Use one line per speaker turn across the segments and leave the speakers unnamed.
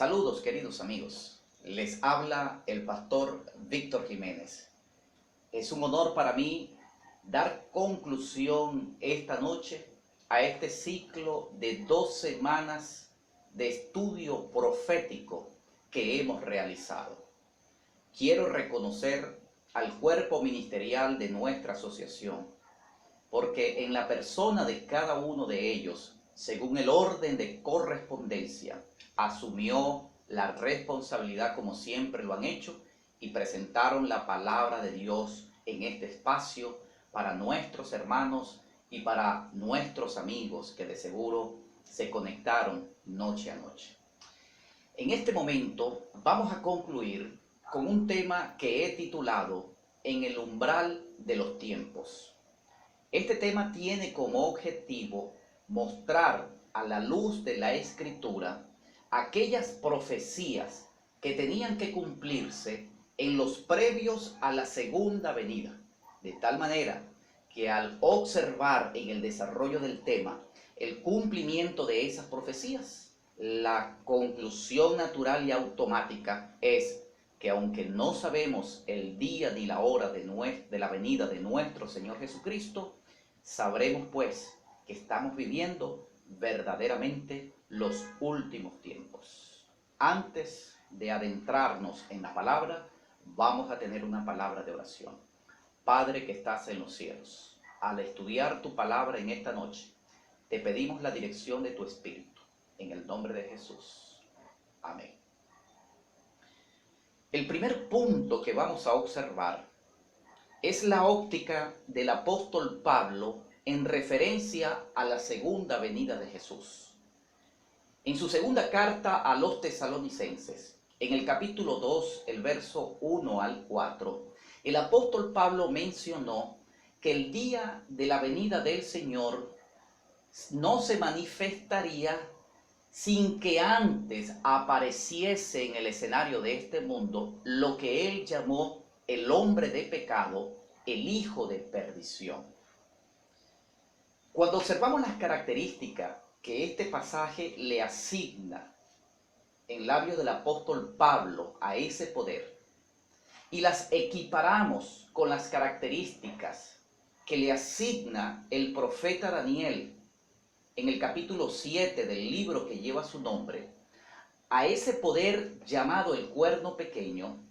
Saludos, queridos amigos. Les habla el pastor Víctor Jiménez. Es un honor para mí dar conclusión esta noche a este ciclo de 2 semanas de estudio profético que hemos realizado. Quiero reconocer al cuerpo ministerial de nuestra asociación, porque en la persona de cada uno de ellos, según el orden de correspondencia, asumió la responsabilidad como siempre lo han hecho y presentaron la palabra de Dios en este espacio para nuestros hermanos y para nuestros amigos que de seguro se conectaron noche a noche. En este momento vamos a concluir con un tema que he titulado En el umbral de los tiempos. Este tema tiene como objetivo mostrar a la luz de la Escritura aquellas profecías que tenían que cumplirse en los previos a la segunda venida, de tal manera que al observar en el desarrollo del tema el cumplimiento de esas profecías, la conclusión natural y automática es que aunque no sabemos el día ni la hora de la venida de nuestro Señor Jesucristo, sabremos pues que estamos viviendo verdaderamente los últimos tiempos. Antes de adentrarnos en la palabra, vamos a tener una palabra de oración. Padre que estás en los cielos, al estudiar tu palabra en esta noche, te pedimos la dirección de tu Espíritu, en el nombre de Jesús. Amén. El primer punto que vamos a observar es la óptica del apóstol Pablo en referencia a la segunda venida de Jesús. En su segunda carta a los tesalonicenses, en el capítulo 2, el verso 1 al 4, el apóstol Pablo mencionó que el día de la venida del Señor no se manifestaría sin que antes apareciese en el escenario de este mundo lo que él llamó el hombre de pecado, el hijo de perdición. Cuando observamos las características que este pasaje le asigna en labios del apóstol Pablo a ese poder y las equiparamos con las características que le asigna el profeta Daniel en el capítulo 7 del libro que lleva su nombre, a ese poder llamado el cuerno pequeño,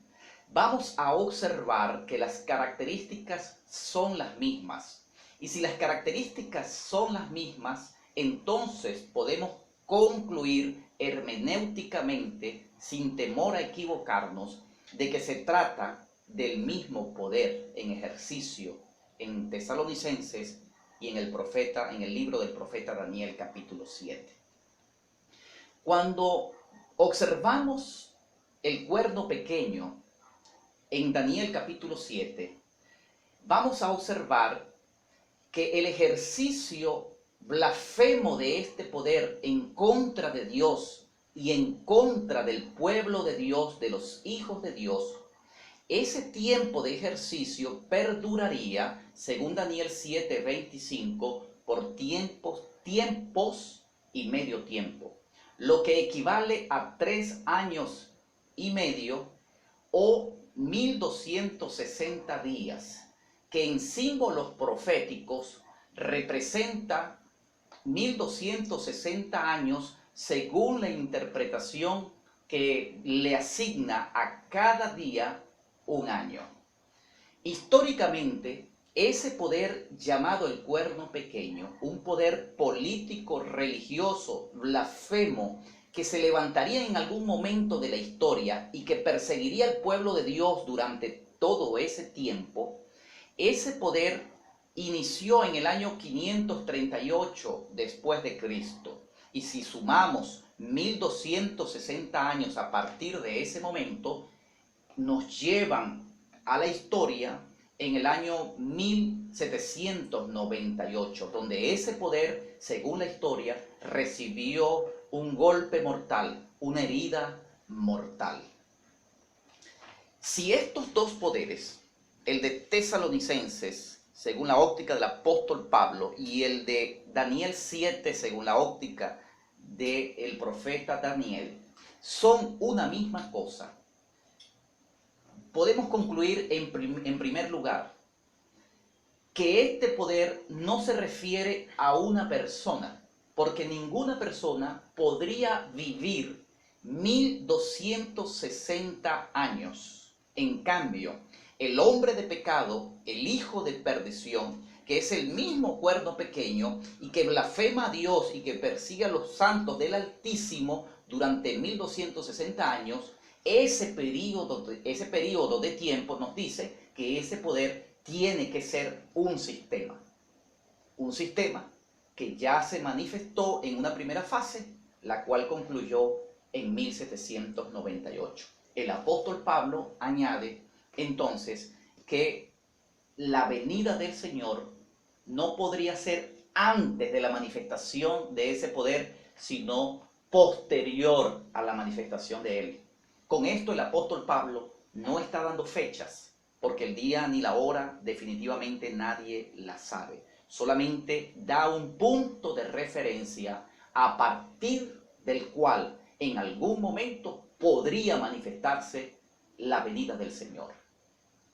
vamos a observar que las características son las mismas. Y si las características son las mismas, entonces podemos concluir hermenéuticamente, sin temor a equivocarnos, de que se trata del mismo poder en ejercicio en Tesalonicenses y en el libro del profeta Daniel, capítulo 7. Cuando observamos el cuerno pequeño en Daniel capítulo 7, vamos a observar que el ejercicio blasfemo de este poder en contra de Dios y en contra del pueblo de Dios, de los hijos de Dios, ese tiempo de ejercicio perduraría, según Daniel 7:25, por tiempos y medio tiempo, lo que equivale a 3 años y medio o 1260 días, que en símbolos proféticos representa 1260 años según la interpretación que le asigna a cada día un año. Históricamente, ese poder llamado el cuerno pequeño, un poder político, religioso, blasfemo, que se levantaría en algún momento de la historia y que perseguiría al pueblo de Dios durante todo ese tiempo, ese poder inició en el año 538 después de Cristo. Y si sumamos 1260 años a partir de ese momento, nos llevan a la historia en el año 1798, donde ese poder, según la historia, recibió un golpe mortal, una herida mortal. Si estos dos poderes, el de Tesalonicenses, según la óptica del apóstol Pablo, y el de Daniel 7, según la óptica del profeta Daniel, son una misma cosa. Podemos concluir en primer lugar que este poder no se refiere a una persona, porque ninguna persona podría vivir 1260 años. En cambio, el hombre de pecado, el hijo de perdición, que es el mismo cuerno pequeño y que blasfema a Dios y que persigue a los santos del Altísimo durante 1260 años, ese periodo de tiempo nos dice que ese poder tiene que ser un sistema que ya se manifestó en una primera fase, la cual concluyó en 1798. El apóstol Pablo añade entonces que la venida del Señor no podría ser antes de la manifestación de ese poder, sino posterior a la manifestación de él. Con esto el apóstol Pablo no está dando fechas, porque el día ni la hora definitivamente nadie la sabe. Solamente da un punto de referencia a partir del cual en algún momento podría manifestarse la venida del Señor.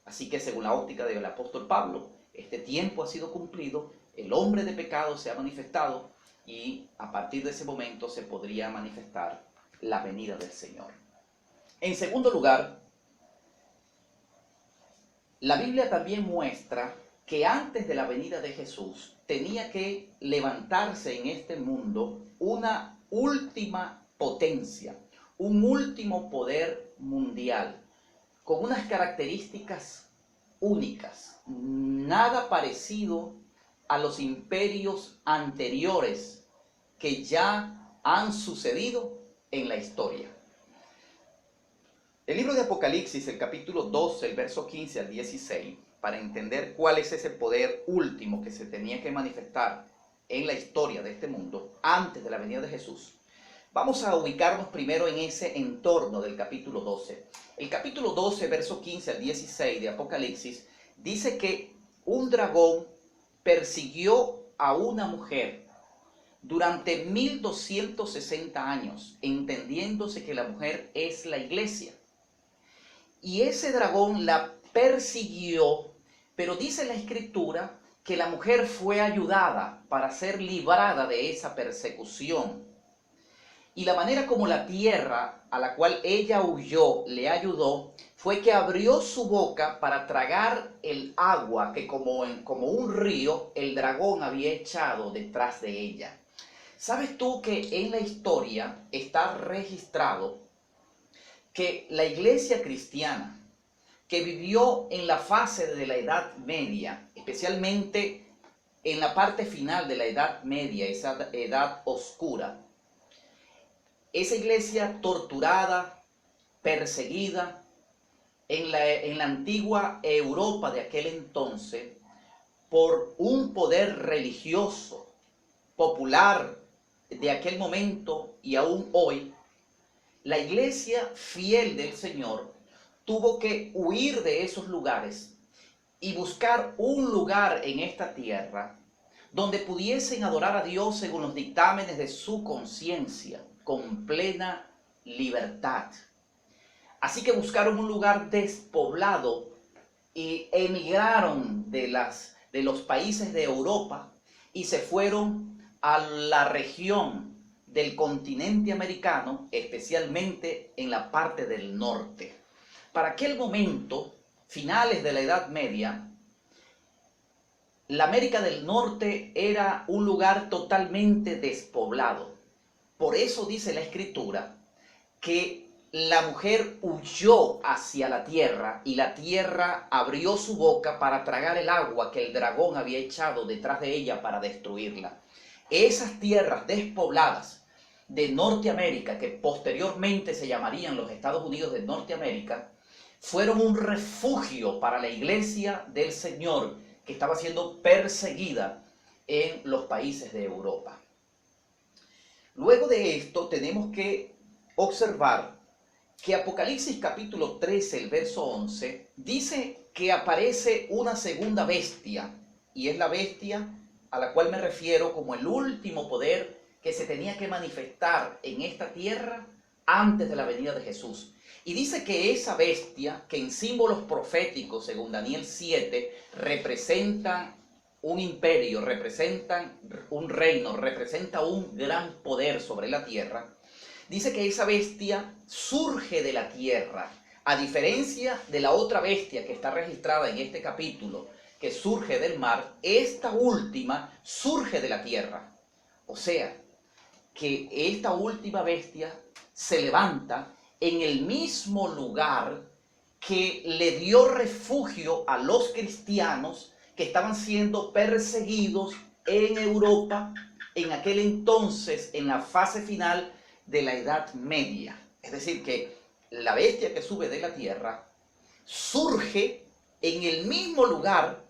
Así que según la óptica del apóstol Pablo, este tiempo ha sido cumplido, el hombre de pecado se ha manifestado y a partir de ese momento se podría manifestar la venida del Señor. En segundo lugar, la Biblia también muestra que antes de la venida de Jesús tenía que levantarse en este mundo una última potencia, un último poder mundial, con unas características únicas, nada parecido a los imperios anteriores que ya han sucedido en la historia. El libro de Apocalipsis, el capítulo 12, el verso 15 al 16, para entender cuál es ese poder último que se tenía que manifestar en la historia de este mundo antes de la venida de Jesús, vamos a ubicarnos primero en ese entorno del capítulo 12. El capítulo 12, verso 15 al 16 de Apocalipsis, dice que un dragón persiguió a una mujer durante 1260 años, entendiéndose que la mujer es la iglesia. Y ese dragón la persiguió, pero dice la Escritura que la mujer fue ayudada para ser librada de esa persecución. Y la manera como la tierra a la cual ella huyó le ayudó fue que abrió su boca para tragar el agua que como un río el dragón había echado detrás de ella. ¿Sabes tú que en la historia está registrado que la iglesia cristiana que vivió en la fase de la Edad Media, especialmente en la parte final de la Edad Media, esa edad oscura, esa iglesia torturada, perseguida en la antigua Europa de aquel entonces por un poder religioso popular de aquel momento y aún hoy, la iglesia fiel del Señor tuvo que huir de esos lugares y buscar un lugar en esta tierra donde pudiesen adorar a Dios según los dictámenes de su conciencia, con plena libertad. Así que buscaron un lugar despoblado y emigraron de los países de Europa y se fueron a la región del continente americano, especialmente en la parte del norte. Para aquel momento, finales de la Edad Media, la América del Norte era un lugar totalmente despoblado. Por eso dice la Escritura que la mujer huyó hacia la tierra y la tierra abrió su boca para tragar el agua que el dragón había echado detrás de ella para destruirla. Esas tierras despobladas de Norteamérica, que posteriormente se llamarían los Estados Unidos de Norteamérica, fueron un refugio para la iglesia del Señor que estaba siendo perseguida en los países de Europa. Luego de esto tenemos que observar que Apocalipsis capítulo 13, el verso 11, dice que aparece una segunda bestia, y es la bestia a la cual me refiero como el último poder que se tenía que manifestar en esta tierra antes de la venida de Jesús. Y dice que esa bestia, que en símbolos proféticos, según Daniel 7, representan un imperio, representan un reino, representa un gran poder sobre la tierra, dice que esa bestia surge de la tierra, a diferencia de la otra bestia que está registrada en este capítulo, que surge del mar. Esta última surge de la tierra. O sea, que esta última bestia se levanta en el mismo lugar que le dio refugio a los cristianos que estaban siendo perseguidos en Europa en aquel entonces, en la fase final de la Edad Media. Es decir, que la bestia que sube de la tierra surge en el mismo lugar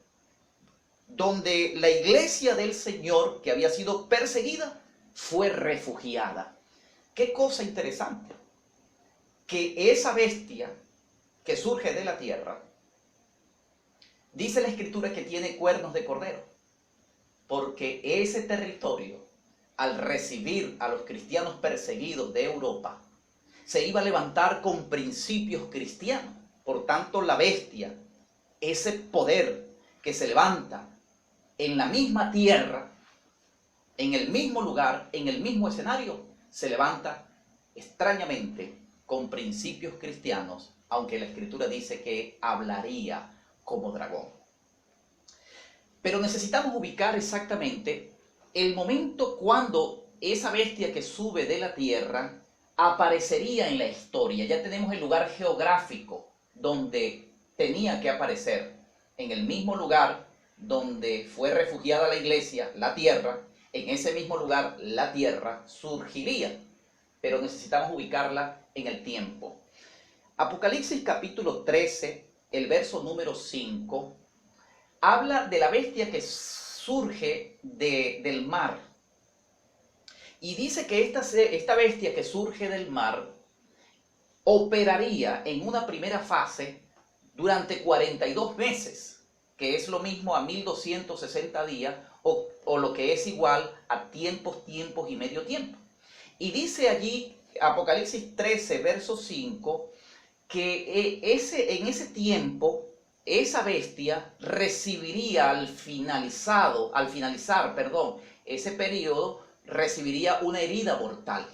donde la iglesia del Señor, que había sido perseguida, fue refugiada. Qué cosa interesante, que esa bestia que surge de la tierra, dice la Escritura que tiene cuernos de cordero, porque ese territorio, al recibir a los cristianos perseguidos de Europa, se iba a levantar con principios cristianos. Por tanto, la bestia, ese poder que se levanta en la misma tierra, en el mismo lugar, en el mismo escenario, se levanta extrañamente con principios cristianos, aunque la Escritura dice que hablaría como dragón. Pero necesitamos ubicar exactamente el momento cuando esa bestia que sube de la tierra aparecería en la historia. Ya tenemos el lugar geográfico donde tenía que aparecer, en el mismo lugar donde fue refugiada la iglesia, la tierra. En ese mismo lugar la tierra surgiría, pero necesitamos ubicarla en el tiempo. Apocalipsis capítulo 13, el verso número 5, habla de la bestia que surge del mar. Y dice que esta bestia que surge del mar operaría en una primera fase durante 42 meses, que es lo mismo a 1260 días, o lo que es igual a tiempos y medio tiempo. Y dice allí, Apocalipsis 13, verso 5, que en ese tiempo, esa bestia recibiría al finalizar, ese periodo, recibiría una herida mortal.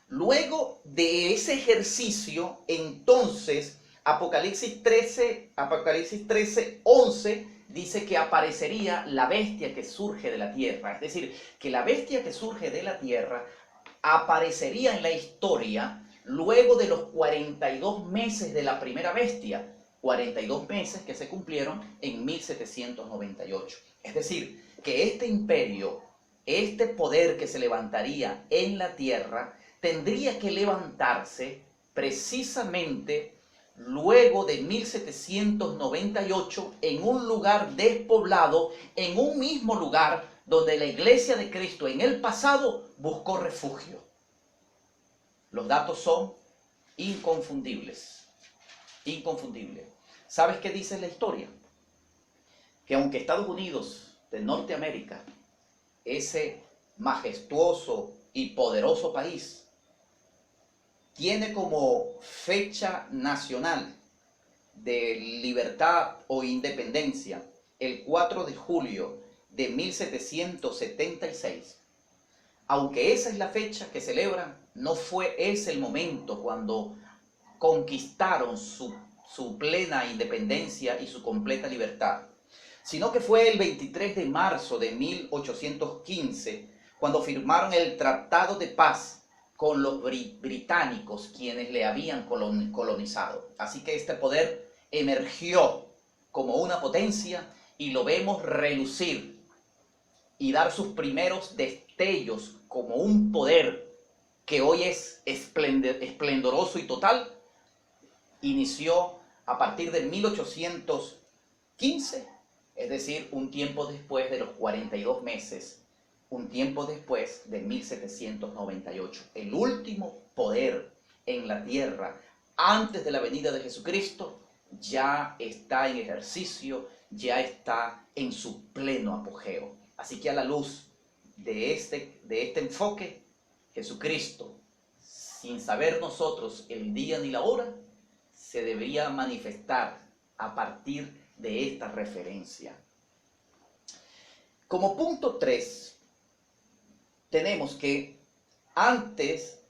Luego de ese ejercicio, entonces, Apocalipsis 13, 11, dice que aparecería la bestia que surge de la tierra. Es decir, que la bestia que surge de la tierra aparecería en la historia luego de los 42 meses de la primera bestia. 42 meses que se cumplieron en 1798. Es decir, que este imperio, este poder que se levantaría en la tierra, tendría que levantarse precisamente luego de 1798 en un lugar despoblado, en un mismo lugar donde la iglesia de Cristo en el pasado buscó refugio. Los datos son inconfundibles, inconfundibles. ¿Sabes qué dice la historia? Que aunque Estados Unidos de Norteamérica, ese majestuoso y poderoso país, tiene como fecha nacional de libertad o independencia el 4 de julio de 1776, aunque esa es la fecha que celebran, no fue ese el momento cuando conquistaron su plena independencia y su completa libertad, sino que fue el 23 de marzo de 1815 cuando firmaron el Tratado de Paz con los británicos, quienes le habían colonizado. Así que este poder emergió como una potencia y lo vemos relucir y dar sus primeros destellos como un poder que hoy es esplendoroso y total. Inició a partir de 1815, es decir, un tiempo después de los 42 meses, un tiempo después de 1798. El último poder en la tierra antes de la venida de Jesucristo ya está en ejercicio, ya está en su pleno apogeo. Así que a la luz de este enfoque, Jesucristo sin saber nosotros el día ni la hora, se debería manifestar a partir de esta referencia. Como punto 3, tenemos que antes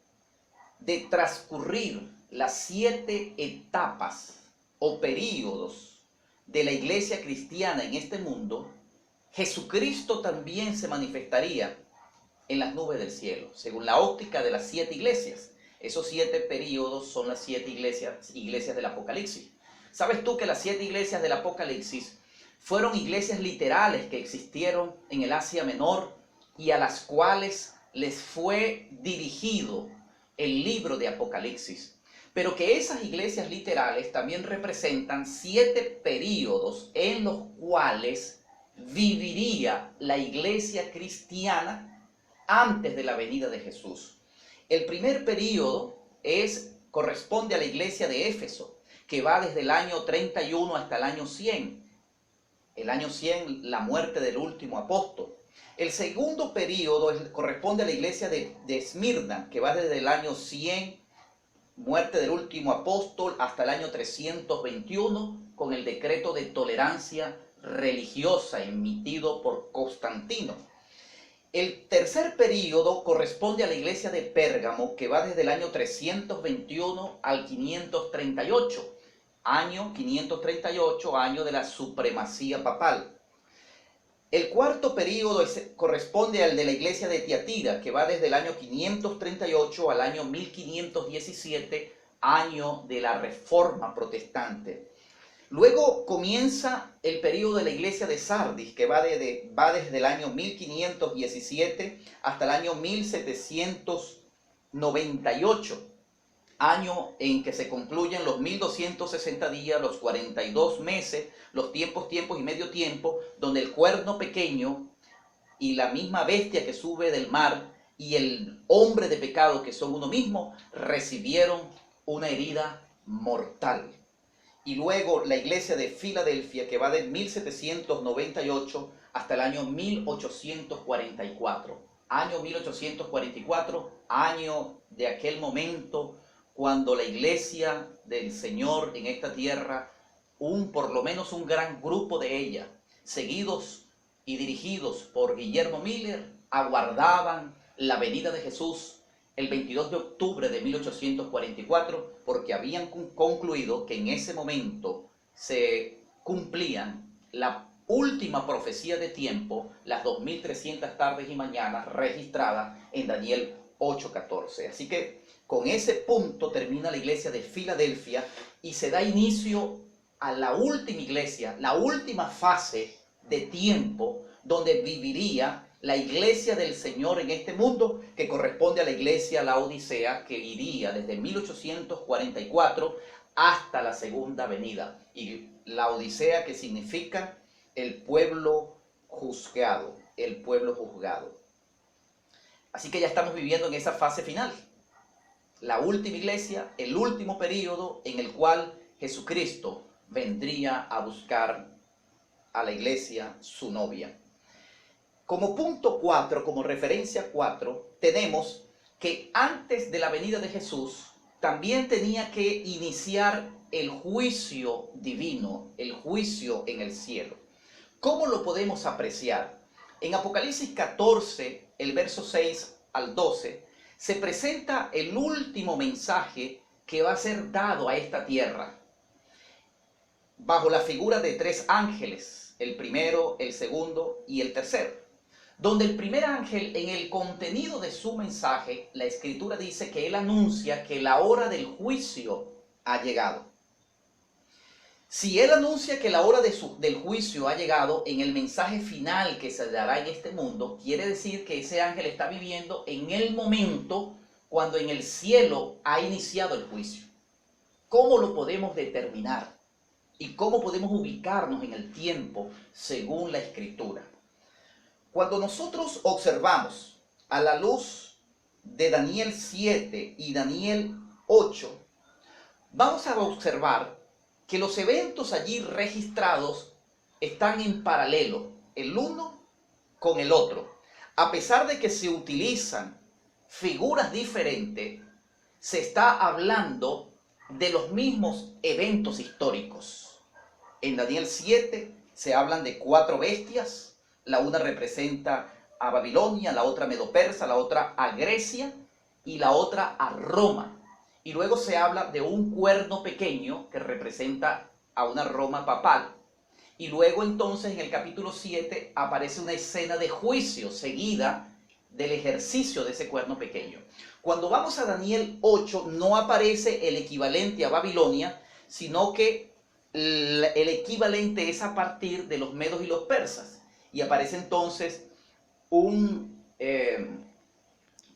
de transcurrir las 7 etapas o períodos de la iglesia cristiana en este mundo, Jesucristo también se manifestaría en las nubes del cielo, según la óptica de las 7 iglesias. Esos 7 períodos son las 7 iglesias del Apocalipsis. ¿Sabes tú que las 7 iglesias del Apocalipsis fueron iglesias literales que existieron en el Asia Menor y a las cuales les fue dirigido el libro de Apocalipsis? Pero que esas iglesias literales también representan 7 períodos en los cuales viviría la iglesia cristiana antes de la venida de Jesús. El primer período corresponde a la iglesia de Éfeso, que va desde el año 31 hasta el año 100. El año 100, la muerte del último apóstol. El segundo período corresponde a la iglesia de Esmirna, que va desde el año 100, muerte del último apóstol, hasta el año 321, con el decreto de tolerancia religiosa emitido por Constantino. El tercer período corresponde a la iglesia de Pérgamo, que va desde el año 321 al 538, año 538, año de la supremacía papal. El cuarto período corresponde al de la iglesia de Tiatira, que va desde el año 538 al año 1517, año de la Reforma Protestante. Luego comienza el período de la iglesia de Sardis, que va desde el año 1517 hasta el año 1798, año en que se concluyen los 1260 días, los 42 meses, los tiempos y medio tiempo, donde el cuerno pequeño y la misma bestia que sube del mar y el hombre de pecado, que son uno mismo, recibieron una herida mortal. Y luego la iglesia de Filadelfia, que va de 1798 hasta el año 1844. Año 1844, año de aquel momento cuando la iglesia del Señor en esta tierra, por lo menos un gran grupo de ella, seguidos y dirigidos por Guillermo Miller, aguardaban la venida de Jesús el 22 de octubre de 1844, porque habían concluido que en ese momento se cumplían la última profecía de tiempo, las 2300 tardes y mañanas registradas en Daniel 8:14. Así que con ese punto termina la iglesia de Filadelfia y se da inicio a la última iglesia, la última fase de tiempo donde viviría la iglesia del Señor en este mundo, que corresponde a la iglesia Laodicea, que iría desde 1844 hasta la segunda venida. Y Laodicea, que significa el pueblo juzgado, el pueblo juzgado. Así que ya estamos viviendo en esa fase final. La última iglesia, el último periodo en el cual Jesucristo vendría a buscar a la iglesia, su novia. Como punto 4, como referencia 4, tenemos que antes de la venida de Jesús también tenía que iniciar el juicio divino, el juicio en el cielo. ¿Cómo lo podemos apreciar? En Apocalipsis 14, el verso 6 al 12, se presenta el último mensaje que va a ser dado a esta tierra, bajo la figura de 3 ángeles, el primero, el segundo y el tercero. Donde el primer ángel, en el contenido de su mensaje, la Escritura dice que él anuncia que la hora del juicio ha llegado. Si él anuncia que la hora del juicio ha llegado en el mensaje final que se dará en este mundo, quiere decir que ese ángel está viviendo en el momento cuando en el cielo ha iniciado el juicio. ¿Cómo lo podemos determinar? ¿Y cómo podemos ubicarnos en el tiempo según la Escritura? Cuando nosotros observamos a la luz de Daniel 7 y Daniel 8, vamos a observar que los eventos allí registrados están en paralelo, el uno con el otro. A pesar de que se utilizan figuras diferentes, se está hablando de los mismos eventos históricos. En Daniel 7 se hablan de 4 bestias, la una representa a Babilonia, la otra a Medo-Persa, la otra a Grecia y la otra a Roma. Y luego se habla de un cuerno pequeño que representa a una Roma papal. Y luego entonces en el capítulo 7 aparece una escena de juicio seguida del ejercicio de ese cuerno pequeño. Cuando vamos a Daniel 8 no aparece el equivalente a Babilonia, sino que el equivalente es a partir de los medos y los persas. Y aparece entonces un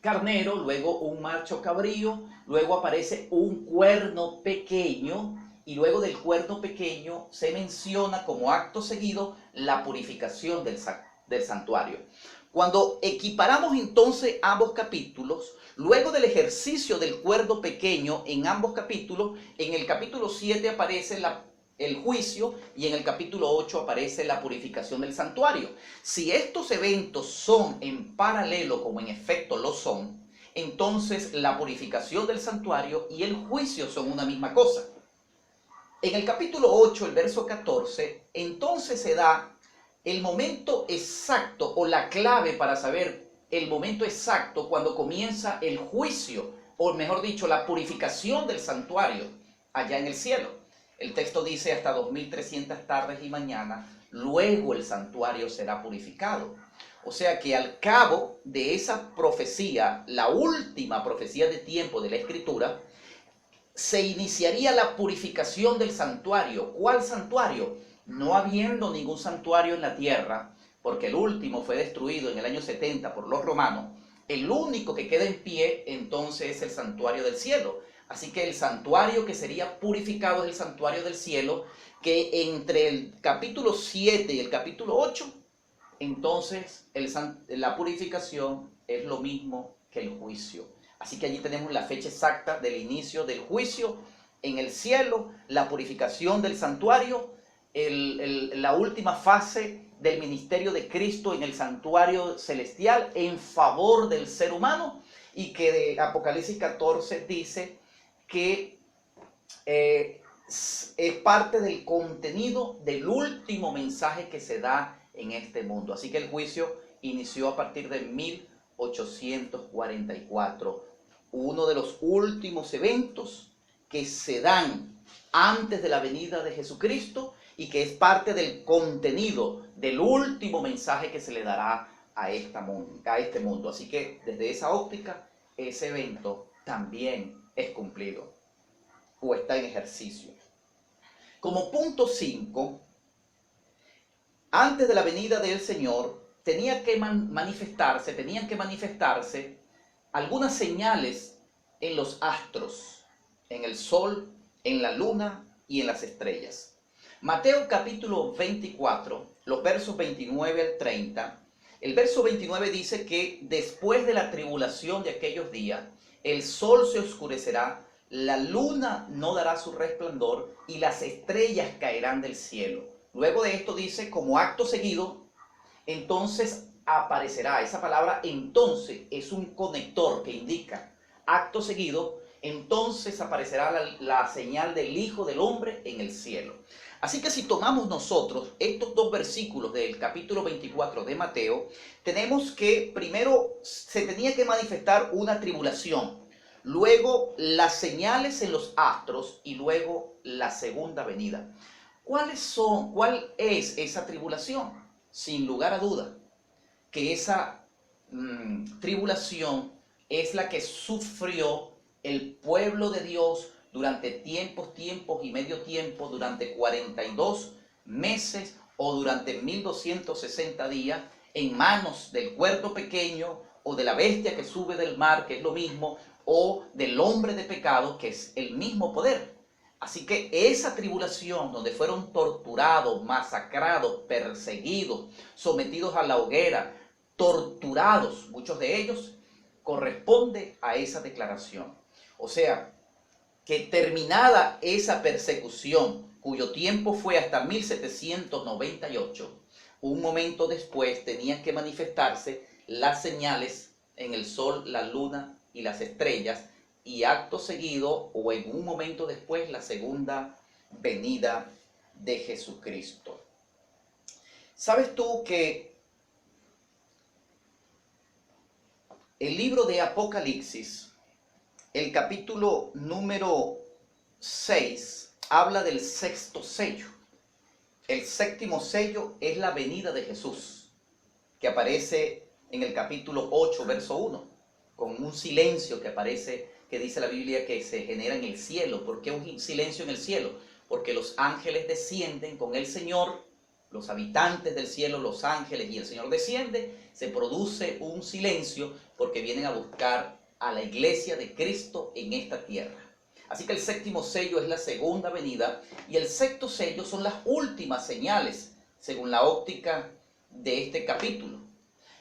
carnero, luego un macho cabrío, luego aparece un cuerno pequeño, y luego del cuerno pequeño se menciona como acto seguido la purificación del santuario. Cuando equiparamos entonces ambos capítulos, luego del ejercicio del cuerno pequeño en ambos capítulos, en el capítulo 7 aparece el juicio y en el capítulo 8 aparece la purificación del santuario. Si estos eventos son en paralelo, como en efecto lo son, entonces la purificación del santuario y el juicio son una misma cosa. En el capítulo 8, el verso 14, entonces se da el momento exacto o la clave para saber el momento exacto cuando comienza el juicio, o mejor dicho, la purificación del santuario allá en el cielo. El texto dice hasta 2300 tardes y mañanas, luego el santuario será purificado. O sea que al cabo de esa profecía, la última profecía de tiempo de la Escritura, se iniciaría la purificación del santuario. ¿Cuál santuario? No habiendo ningún santuario en la tierra, porque el último fue destruido en el año 70 por los romanos, el único que queda en pie entonces es el santuario del cielo. Así que el santuario que sería purificado es el santuario del cielo, que entre el capítulo 7 y el capítulo 8, entonces la purificación es lo mismo que el juicio. Así que allí tenemos la fecha exacta del inicio del juicio en el cielo, la purificación del santuario, la última fase del ministerio de Cristo en el santuario celestial en favor del ser humano, y que de Apocalipsis 14 dice que es parte del contenido del último mensaje que se da en este mundo. Así que el juicio inició a partir de 1844, uno de los últimos eventos que se dan antes de la venida de Jesucristo y que es parte del contenido del último mensaje que se le dará a este mundo. Así que desde esa óptica, ese evento también es cumplido o está en ejercicio. Como punto 5, antes de la venida del Señor tenían que manifestarse algunas señales en los astros, en el sol, en la luna y en las estrellas. Mateo capítulo 24, los versos 29 al 30, el verso 29 dice que después de la tribulación de aquellos días, el sol se oscurecerá, la luna no dará su resplandor y las estrellas caerán del cielo. Luego de esto dice, como acto seguido, entonces aparecerá. Esa palabra entonces es un conector que indica acto seguido, entonces aparecerá la señal del Hijo del Hombre en el cielo. Así que si tomamos nosotros estos dos versículos del capítulo 24 de Mateo, tenemos que primero se tenía que manifestar una tribulación, luego las señales en los astros y luego la segunda venida. ¿Cuál es esa tribulación? Sin lugar a duda, que esa tribulación es la que sufrió el pueblo de Dios durante tiempos y medio tiempo, durante 42 meses o durante 1260 días, en manos del cuerno pequeño o de la bestia que sube del mar, que es lo mismo, o del hombre de pecado, que es el mismo poder. Así que esa tribulación donde fueron torturados, masacrados, perseguidos, sometidos a la hoguera, torturados, muchos de ellos, corresponde a esa declaración. O sea, que terminada esa persecución, cuyo tiempo fue hasta 1798, un momento después tenían que manifestarse las señales en el sol, la luna y las estrellas, y acto seguido o en un momento después la segunda venida de Jesucristo. ¿Sabes tú que el libro de Apocalipsis, el capítulo número 6, habla del sexto sello? El séptimo sello es la venida de Jesús, que aparece en el capítulo 8, verso 1, con un silencio que aparece, que dice la Biblia que se genera en el cielo. ¿Por qué un silencio en el cielo? Porque los ángeles descienden con el Señor, los habitantes del cielo, los ángeles y el Señor desciende, se produce un silencio porque vienen a buscar a la iglesia de Cristo en esta tierra. Así que el séptimo sello es la segunda venida y el sexto sello son las últimas señales, según la óptica de este capítulo.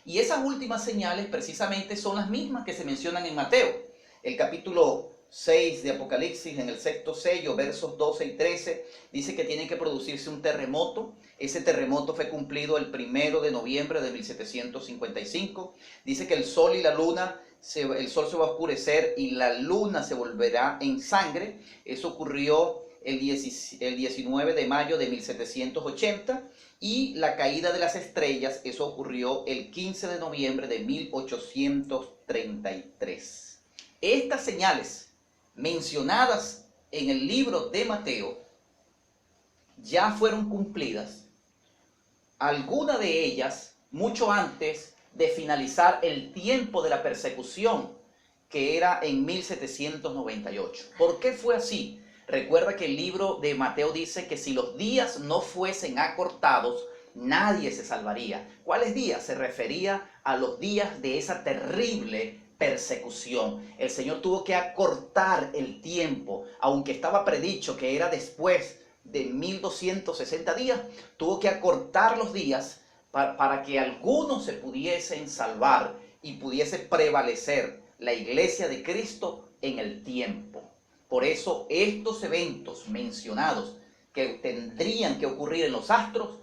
Y esas últimas señales precisamente son las mismas que se mencionan en Mateo. El capítulo 6 de Apocalipsis, en el sexto sello, versos 12 y 13, dice que tiene que producirse un terremoto. Ese terremoto fue cumplido el 1 de noviembre de 1755. Dice que el sol y la luna, el sol se va a oscurecer y la luna se volverá en sangre. Eso ocurrió el 19 de mayo de 1780. Y la caída de las estrellas, eso ocurrió el 15 de noviembre de 1833. Estas señales mencionadas en el libro de Mateo ya fueron cumplidas, algunas de ellas mucho antes de finalizar el tiempo de la persecución, que era en 1798. ¿Por qué fue así? Recuerda que el libro de Mateo dice que si los días no fuesen acortados, nadie se salvaría. ¿Cuáles días? Se refería a los días de esa terrible persecución. El Señor tuvo que acortar el tiempo, aunque estaba predicho que era después de 1260 días, tuvo que acortar los días para que algunos se pudiesen salvar y pudiese prevalecer la iglesia de Cristo en el tiempo. Por eso estos eventos mencionados que tendrían que ocurrir en los astros,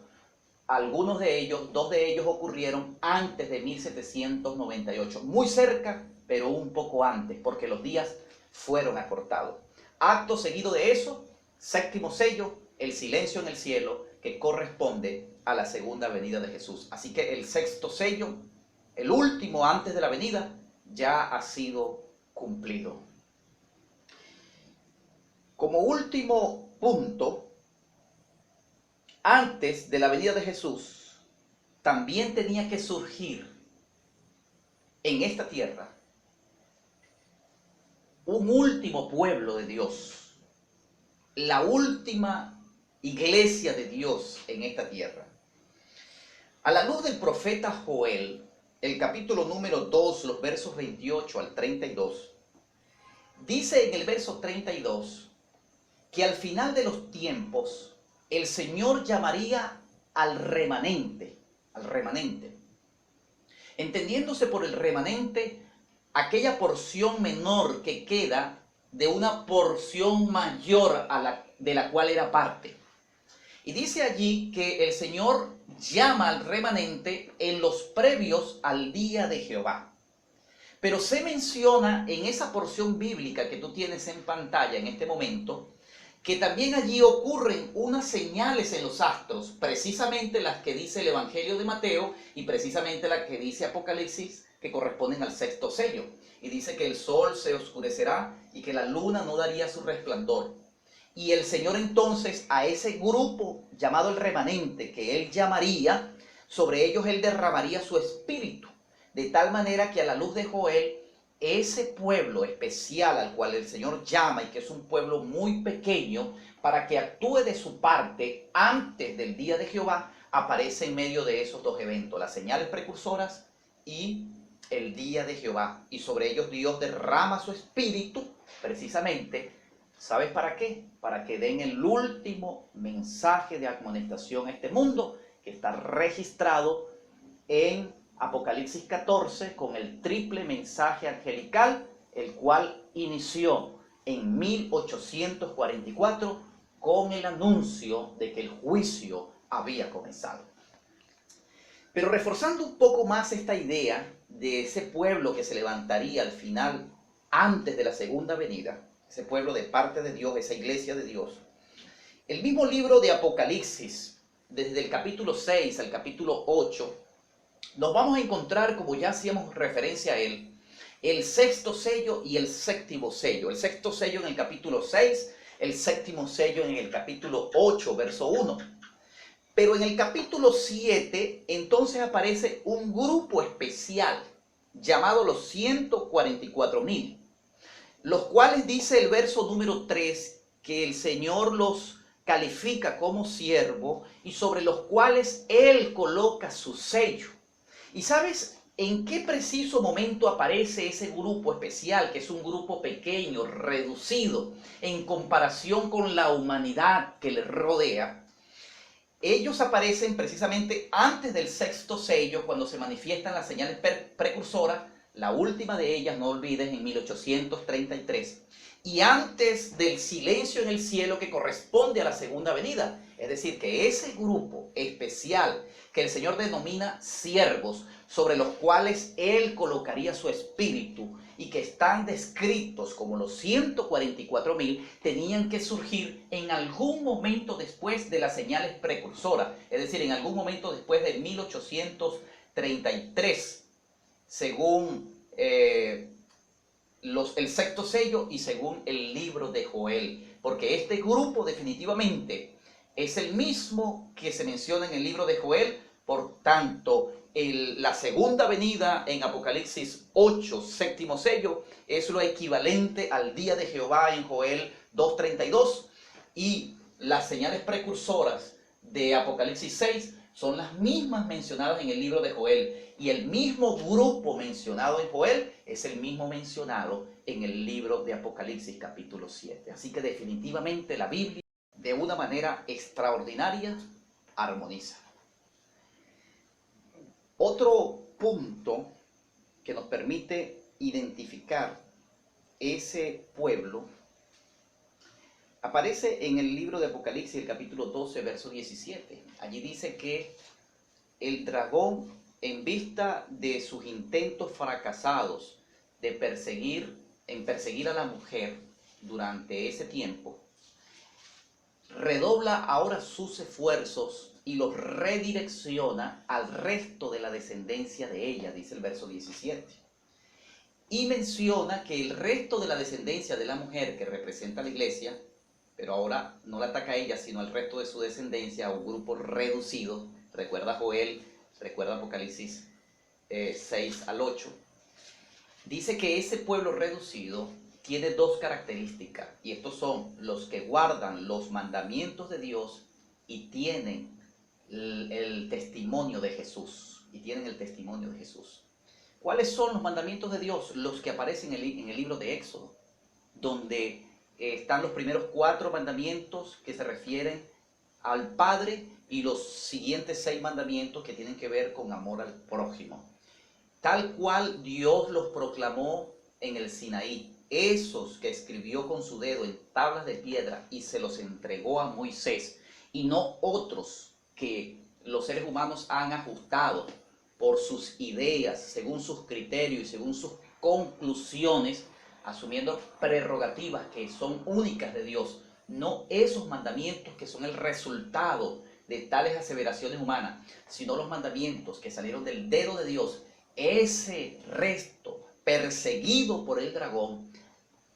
algunos de ellos, dos de ellos ocurrieron antes de 1798, muy cerca, pero un poco antes, porque los días fueron acortados. Acto seguido de eso, séptimo sello, el silencio en el cielo, que corresponde a la segunda venida de Jesús. Así que el sexto sello, el último antes de la venida, ya ha sido cumplido. Como último punto, antes de la venida de Jesús, también tenía que surgir en esta tierra un último pueblo de Dios, la última iglesia de Dios en esta tierra. A la luz del profeta Joel, el capítulo número 2, los versos 28 al 32, dice en el verso 32 que al final de los tiempos el Señor llamaría al remanente, entendiéndose por el remanente aquella porción menor que queda de una porción mayor de la cual era parte. Y dice allí que el Señor llama al remanente en los previos al día de Jehová. Pero se menciona en esa porción bíblica que tú tienes en pantalla en este momento, que también allí ocurren unas señales en los astros, precisamente las que dice el Evangelio de Mateo y precisamente las que dice Apocalipsis, que corresponden al sexto sello. Y dice que el sol se oscurecerá y que la luna no daría su resplandor. Y el Señor entonces a ese grupo llamado el remanente, que Él llamaría, sobre ellos Él derramaría su espíritu. De tal manera que a la luz de Joel, ese pueblo especial al cual el Señor llama y que es un pueblo muy pequeño, para que actúe de su parte antes del día de Jehová, aparece en medio de esos dos eventos, las señales precursoras y el día de Jehová. Y sobre ellos Dios derrama su espíritu, precisamente, ¿sabes para qué? Para que den el último mensaje de amonestación a este mundo, que está registrado en Apocalipsis 14 con el triple mensaje angelical, el cual inició en 1844 con el anuncio de que el juicio había comenzado. Pero reforzando un poco más esta idea de ese pueblo que se levantaría al final, antes de la segunda venida, ese pueblo de parte de Dios, esa iglesia de Dios. El mismo libro de Apocalipsis, desde el capítulo 6 al capítulo 8, nos vamos a encontrar, como ya hacíamos referencia a él, el sexto sello y el séptimo sello. El sexto sello en el capítulo 6, el séptimo sello en el capítulo 8, verso 1. Pero en el capítulo 7, entonces aparece un grupo especial llamado los 144,000, los cuales dice el verso número 3 que el Señor los califica como siervo y sobre los cuales Él coloca su sello. ¿Y sabes en qué preciso momento aparece ese grupo especial, que es un grupo pequeño, reducido, en comparación con la humanidad que le rodea? Ellos aparecen precisamente antes del sexto sello, cuando se manifiestan las señales precursoras, la última de ellas, no olvides, en 1833, y antes del silencio en el cielo que corresponde a la segunda venida. Es decir, que ese grupo especial que el Señor denomina siervos, sobre los cuales Él colocaría su espíritu y que están descritos como los 144,000, tenían que surgir en algún momento después de las señales precursoras, es decir, en algún momento después de 1833, según el sexto sello y según el libro de Joel, porque este grupo definitivamente es el mismo que se menciona en el libro de Joel. Por tanto, la segunda venida en Apocalipsis 8, séptimo sello, es lo equivalente al día de Jehová en Joel 2:32, y las señales precursoras de Apocalipsis 6 son las mismas mencionadas en el libro de Joel, y el mismo grupo mencionado en Joel es el mismo mencionado en el libro de Apocalipsis capítulo 7. Así que definitivamente la Biblia, de una manera extraordinaria, armoniza. Otro punto que nos permite identificar ese pueblo aparece en el libro de Apocalipsis, el capítulo 12, verso 17. Allí dice que el dragón, en vista de sus intentos fracasados de perseguir a la mujer durante ese tiempo, redobla ahora sus esfuerzos y los redirecciona al resto de la descendencia de ella, dice el verso 17. Y menciona que el resto de la descendencia de la mujer, que representa a la iglesia, pero ahora no la ataca a ella, sino al resto de su descendencia, a un grupo reducido. Recuerda Joel, recuerda Apocalipsis 6 al 8. Dice que ese pueblo reducido tiene dos características, y estos son los que guardan los mandamientos de Dios y tienen el testimonio de Jesús. ¿Cuáles son los mandamientos de Dios? Los que aparecen en el libro de Éxodo, donde están los primeros 4 mandamientos que se refieren al Padre y los siguientes 6 mandamientos que tienen que ver con amor al prójimo. Tal cual Dios los proclamó en el Sinaí, esos que escribió con su dedo en tablas de piedra y se los entregó a Moisés, y no otros que los seres humanos han ajustado por sus ideas, según sus criterios y según sus conclusiones, asumiendo prerrogativas que son únicas de Dios, no esos mandamientos que son el resultado de tales aseveraciones humanas, sino los mandamientos que salieron del dedo de Dios. Ese resto perseguido por el dragón,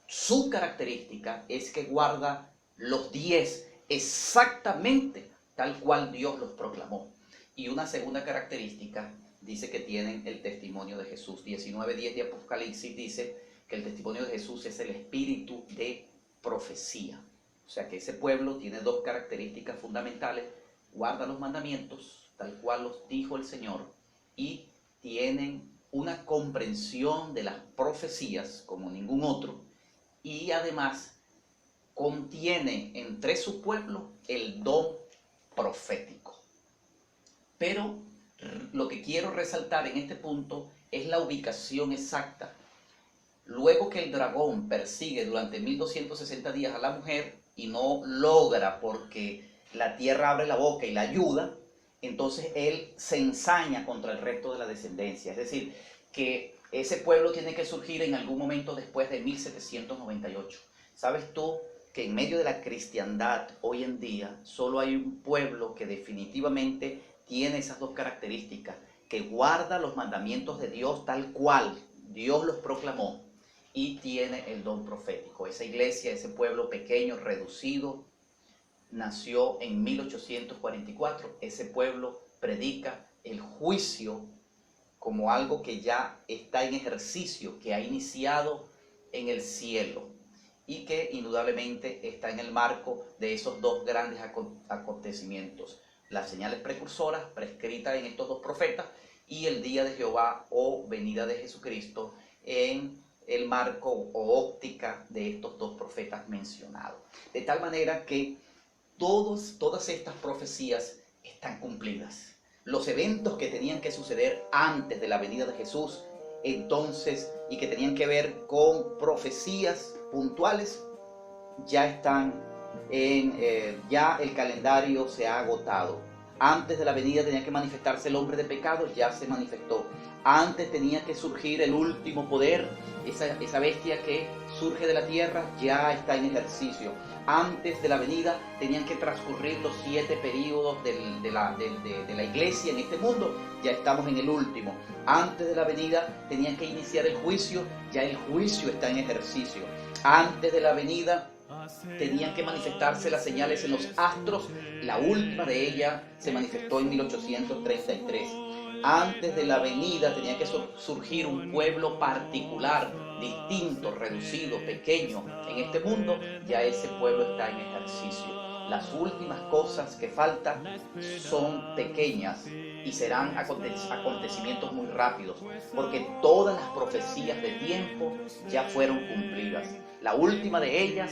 su característica es que guarda los 10 exactamente tal cual Dios los proclamó. Y una segunda característica dice que tienen el testimonio de Jesús. 19:10 de Apocalipsis dice que el testimonio de Jesús es el espíritu de profecía. O sea que ese pueblo tiene dos características fundamentales: guarda los mandamientos tal cual los dijo el Señor, y tienen una comprensión de las profecías como ningún otro, y además contiene entre su pueblo el don profético. Pero lo que quiero resaltar en este punto es la ubicación exacta. Luego que el dragón persigue durante 1260 días a la mujer y no logra porque la tierra abre la boca y la ayuda, entonces él se ensaña contra el resto de la descendencia. Es decir, que Ese pueblo tiene que surgir en algún momento después de 1798. ¿Sabes tú que en medio de la cristiandad hoy en día solo hay un pueblo que definitivamente tiene esas dos características, que guarda los mandamientos de Dios tal cual Dios los proclamó y tiene el don profético? Esa iglesia, ese pueblo pequeño, reducido, nació en 1844. Ese pueblo predica el juicio como algo que ya está en ejercicio, que ha iniciado en el cielo y que indudablemente está en el marco de esos dos grandes acontecimientos: las señales precursoras prescritas en estos dos profetas y el día de Jehová o venida de Jesucristo en el marco o óptica de estos dos profetas mencionados. De tal manera que todas estas profecías están cumplidas. Los eventos que tenían que suceder antes de la venida de Jesús, entonces, y que tenían que ver con profecías puntuales, ya están ya el calendario se ha agotado. Antes de la venida tenía que manifestarse el hombre de pecado, ya se manifestó. Antes tenía que surgir el último poder, esa bestia que surge de la tierra, ya está en ejercicio. Antes de la venida tenían que transcurrir los 7 períodos de la iglesia en este mundo, ya estamos en el último. Antes de la venida tenían que iniciar el juicio, ya el juicio está en ejercicio. Antes de la venida tenían que manifestarse las señales en los astros, la última de ellas se manifestó en 1833. Antes de la venida tenía que surgir un pueblo particular, distinto, reducido, pequeño en este mundo, ya ese pueblo está en ejercicio. Las últimas cosas que faltan son pequeñas y serán acontecimientos muy rápidos, porque todas las profecías de tiempo ya fueron cumplidas. La última de ellas,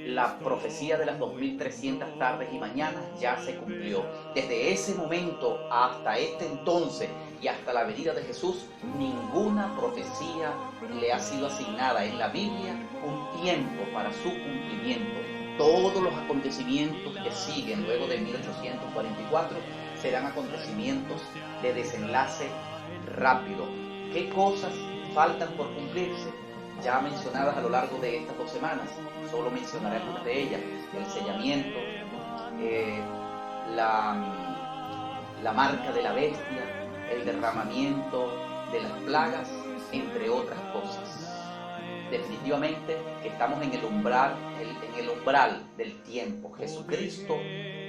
la profecía de las 2300 tardes y mañanas, ya se cumplió. Desde ese momento hasta este entonces y hasta la venida de Jesús, ninguna profecía le ha sido asignada en la Biblia un tiempo para su cumplimiento. Todos los acontecimientos que siguen luego de 1844 serán acontecimientos de desenlace rápido. ¿Qué cosas faltan por cumplirse? Ya mencionadas a lo largo de estas 2 semanas, solo mencionaré algunas de ellas: el sellamiento, la marca de la bestia, el derramamiento de las plagas, entre otras cosas. Definitivamente que estamos en el umbral del tiempo. Jesucristo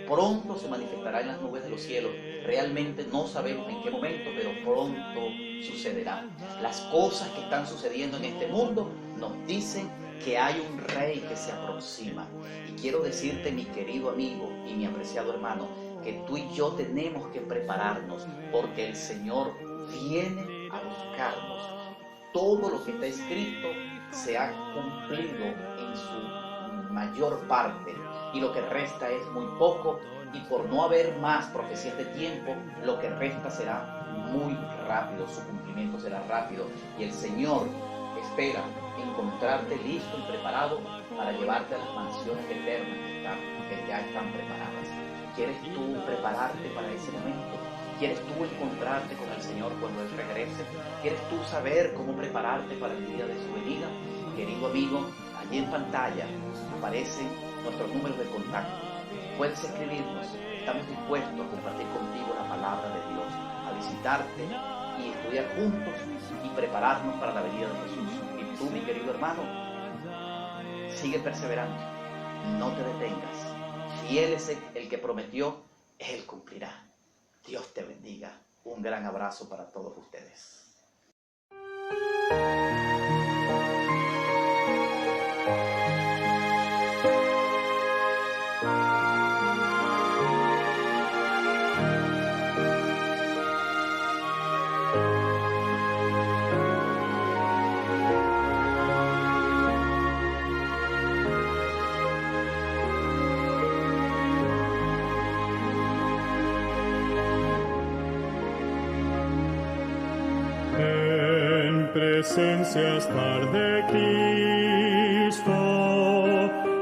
pronto se manifestará en las nubes de los cielos. Realmente no sabemos en qué momento, pero pronto sucederá. Las cosas que están sucediendo en este mundo nos dicen que hay un rey que se aproxima. Y quiero decirte, mi querido amigo y mi apreciado hermano, que tú y yo tenemos que prepararnos, porque el Señor viene a buscarnos. Todo lo que está escrito se ha cumplido en su mayor parte, y lo que resta es muy poco, y por no haber más profecías de tiempo, lo que resta será muy rápido, su cumplimiento será rápido, y el Señor espera encontrarte listo y preparado para llevarte a las mansiones eternas que ya están preparadas. ¿Quieres tú prepararte para ese momento? ¿Quieres tú encontrarte con el Señor cuando Él regrese? ¿Quieres tú saber cómo prepararte para el día de su venida? Querido amigo, allí en pantalla aparecen nuestros números de contacto. Puedes escribirnos. Estamos dispuestos a compartir contigo la palabra de Dios, a visitarte y estudiar juntos y prepararnos para la venida de Jesús. Y tú, mi querido hermano, sigue perseverando. No te detengas. Fiel es el que prometió, Él cumplirá. Dios te bendiga. Un gran abrazo para todos ustedes.
Presencia estar de Cristo,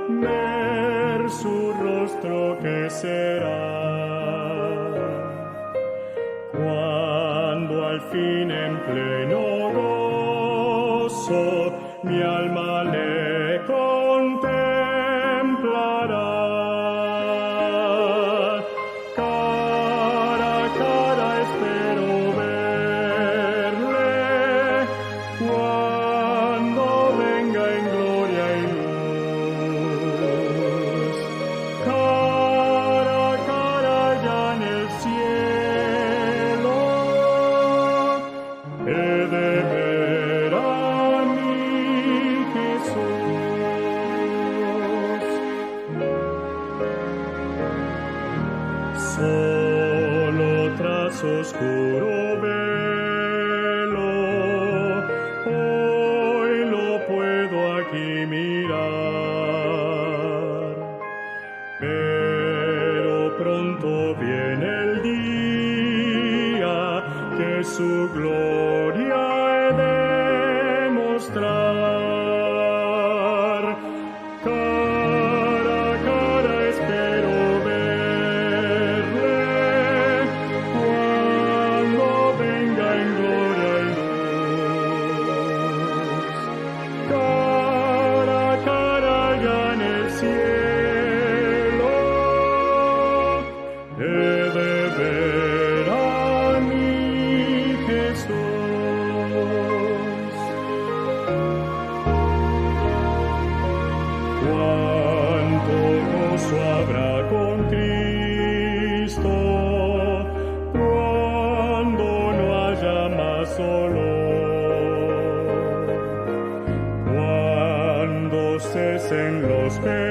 ver su rostro que será, cuando al fin en pleno gozo gozo, mi alma le contemplará. Cara a cara espero verle, cuando venga en gloria y luz. Cara a cara ya en el cielo, he de ver a mi Jesús. Solo tras oscuro velo, hoy lo puedo aquí mirar. Pero pronto viene el día que su gloria he de mostrar. Cara a cara espero verle, cuando venga en gloria y luz. Cara a cara ya en el cielo, he de ver a mi Jesús. Cuánto gozo habrá con Cristo, cuando no haya más dolor, cuando cesen los pecados